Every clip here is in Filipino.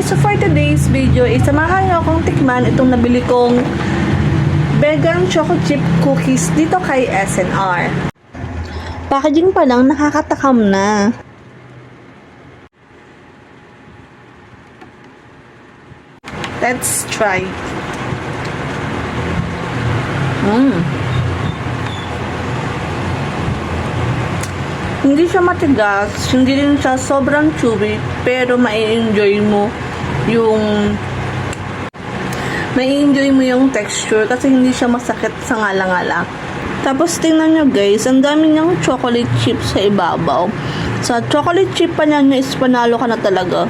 guys, so for today's video is samahan niyo akong tikman itong nabili kong vegan choco chip cookies dito kay SNR. Packaging pa lang nakakatakam na. Let's try. Hindi siya matigas, hindi rin siya sobrang chewy, pero mai-enjoy mo yung texture kasi hindi siya masakit sa ngala-ngala. Tapos tingnan nyo guys, ang dami niyang chocolate chip sa ibabaw. Sa chocolate chip pa niya is panalo ka na talaga.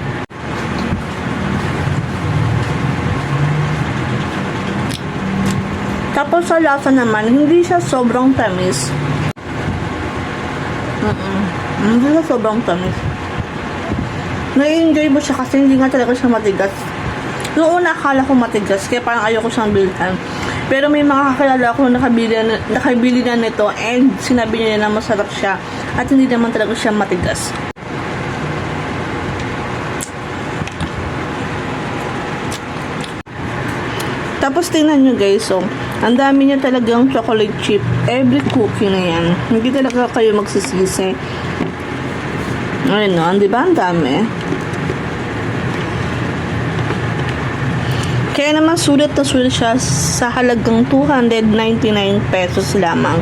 Tapos sa lasa naman, hindi siya sobrang tamis. Hindi siya sobrang tamis. Na-enjoy mo siya kasi hindi nga talaga siya matigas. Noong una akala ko matigas, kaya parang ayoko siyang bilhan. Pero may mga kakilala ko na nakabili na nito and sinabi niya na masarap siya at hindi naman talaga siya matigas. Tapos tingnan nyo guys, so, ang dami niya talagang chocolate chip. Every cookie na yan. Hindi talaga kayo magsisisi. Ayun no, di ba? Ang dami. Kaya naman sulit na sulit siya sa halagang 299 pesos lamang.